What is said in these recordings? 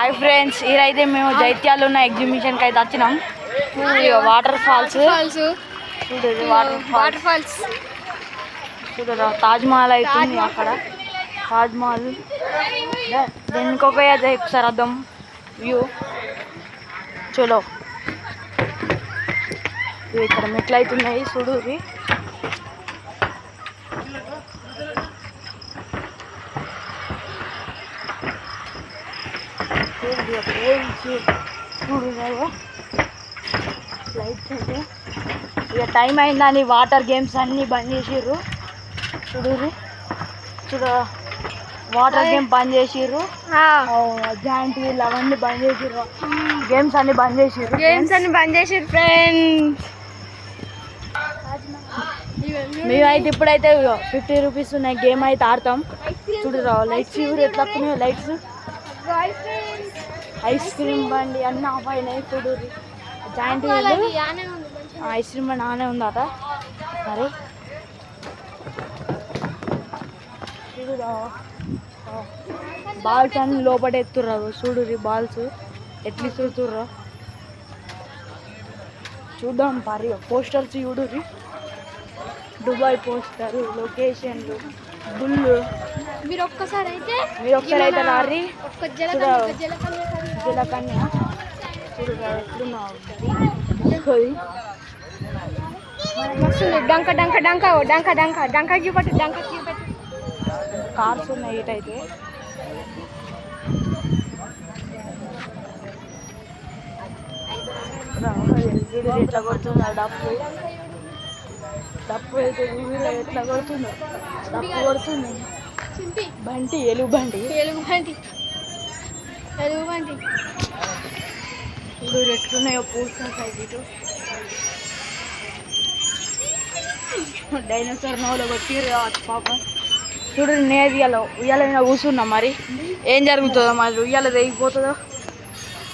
Hi friends, ఈరైతే మేము జైత్యాలు ఉన్న ఎగ్జిబిషన్కి అయితే వచ్చినాం. వాటర్ ఫాల్స్ చూడండి, వాటర్ ఫాల్స్ చూడరా. తాజ్మహల్ అవుతుంది అక్కడ, తాజ్మహల్. దీనికి ఒక ఒకసారి అర్థం వ్యూ చలో. ఇక్కడ మెట్లు అవుతున్నాయి చూడుర్రి. లైట్స్ అయితే ఇక టైం అయిందని వాటర్ గేమ్స్ అన్నీ బంద్ చేసిర్రు. చూడుర్రి, వాటర్ గేమ్ బంద్ చేసిర్రు. జాయింట్ వీల్ అవన్నీ బంద్ చేసిర్రు. గేమ్స్ అన్ని బంద్ చేసిర్రు ఫ్రెండ్స్. మేమైతే ఇప్పుడైతే 50 రూపీస్ ఉన్నాయి గేమ్ అయితే ఆడతాం. చూడురా లైట్స్ ఎట్లా వస్తున్నాయో. లైట్స్, ఐస్ క్రీమ్ బండి అన్నీ ఆఫ్ అయినాయి. చూడుర్రి, జాయింట్ వీల్ ఐస్ క్రీమ్ బండి ఆనే ఉందట. మరి చూడురా, బాల్స్ అన్ని లోపల ఎత్తుర్రా. చూడుర్రి బాల్స్ ఎట్లా చూడుతుర్రా. చూద్దాం పరి పోస్టర్స్ చూడుర్రి. దుబాయ్ పోస్టర్, లొకేషన్లు, బుల్లు. మీరు ఒక్కసారి అయితే రారి. జలకన్య చూడురా ఎట్లున్నావు. డంక డంక డంక డంక డంక డంక చూపట్టు, డంక చూపట్టు. కార్స్ ఉన్నాయి ఇటైతే. ఎట్లా కొడుతున్నాడు డప్పు. డప్పు అయితే ఎట్లా కొడుతుందో. డప్పు కొడుతుంది బంటి, ఎలుగు బంటి. ఇప్పుడు ఎట్లున్నాయో పోస్టర్స్ అయితే. ఇటు డైనోసార్ నోలో కొట్టిరు పాపం. చూడు నేను ఉయ్యాల మీద కూర్చున్నా. మరి ఏం జరుగుతుందో, మరి ఉయ్యాల తెగిపోతుందో.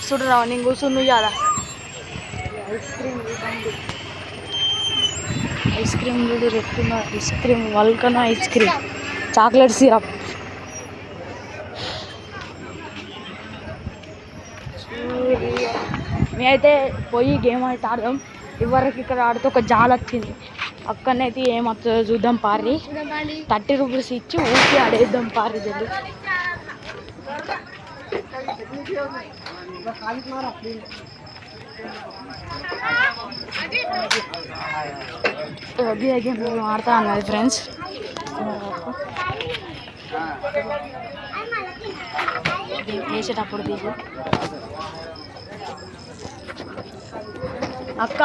చూడరా నేను కూర్చుని ఉయ్యాల. ఐస్ క్రీమ్ బండి, ఐస్ క్రీమ్ చూడు ఎట్లున్నా. Ice cream వల్కనో ice cream, chocolate syrup. మేమైతే పోయి గేమ్ అయితే ఆడదాం. ఇవరకు ఇక్కడ ఆడితే ఒక జాల వచ్చింది. అక్కడనైతే ఏమవుతుందో చూద్దాం పారి. 30 రూపీస్ ఇచ్చి ఊరికి ఆడేద్దాం పారి. జల్లి గేమ్ మేము ఆడతా అన్నది ఫ్రెండ్స్. వేసేటప్పుడు తీసి అక్క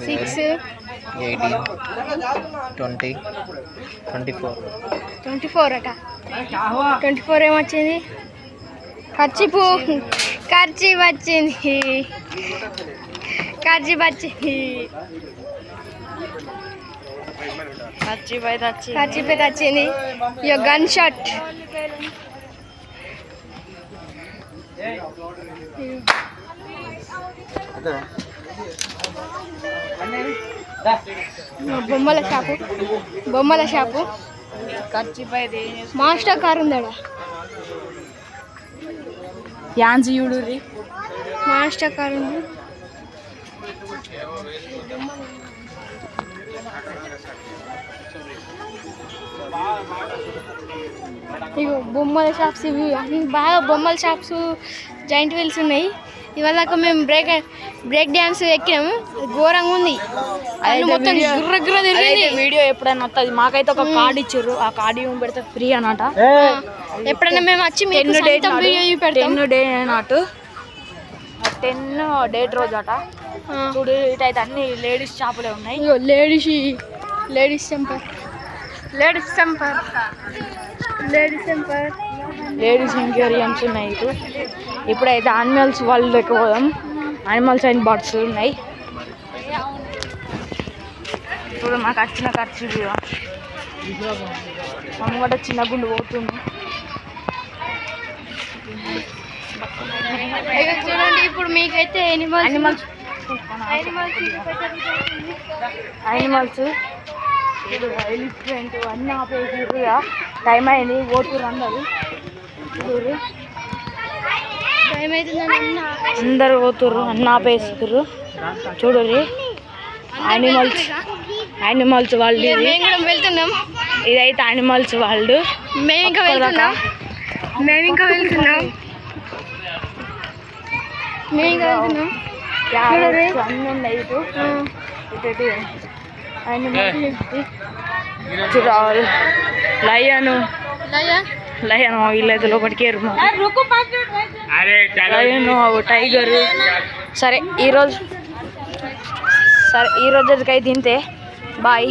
6, 18, 20, 24 అట. 24 ఏమొచ్చింది? ఖర్చు వచ్చింది. వచ్చింది. ఇక గన్ షాట్. బొమ్మల షాపు మాస్టర్ కార్ ఉందాడ. యాన్స్ చూడు, మాస్టర్ కార్ ఉంది. ఇగో బొమ్మల షాప్స్, ఇవి అన్ని బాగా బొమ్మల షాప్స్, జాయింట్ వీల్స్ ఉన్నాయి. ఇవాళ మేము బ్రేక్ డ్యాన్స్ ఎక్కినాము. ఘోరంగా ఉంది. మొత్తం వీడియో ఎప్పుడైనా వస్తుంది. మాకైతే ఒక కార్డు ఇచ్చారు. ఆ కార్డు పెడితే ఫ్రీ అన్నమాట. ఎప్పుడైనా మేము వచ్చి 10 డే నాటు 10 డేట్ రోజు అట. చూడు ఇటైతే అన్ని లేడీస్ షాపులే ఉన్నాయి. లేడీస్ ఇంటీరియర్స్ ఉన్నాయి. ఇప్పుడైతే యానిమల్స్ వాళ్ళు ఎక్కువ పోదాం. యానిమల్స్ అండ్ బర్డ్స్ ఉన్నాయి. ఇప్పుడు మాకు వచ్చిన ఖర్చు అమ్మగడ్డ చిన్న గుండు పోతుంది. చూడండి ఇప్పుడు మీకైతే యానిమల్స్ ఎలిఫెంట్ అన్నీ ఆపేసారు. టైం అయింది, పోతురు అందరు. చూడు టైం అవుతుందని అందరు పోతుర్రు, అన్నీ ఆపేసారు. చూడరి యానిమల్స్ వాళ్ళు. మేము కూడా వెళ్తున్నాం. ఇదైతే యానిమల్స్ వాళ్ళు. మేము ఇంకా వెళ్తున్నాం. అన్నీ ఉన్నాయి. చూడాలి లయన్ వీళ్ళైతే లోపలికి లయన్ టైగర్. సరే ఈరోజు అయితే ఇంతే. బాయ్.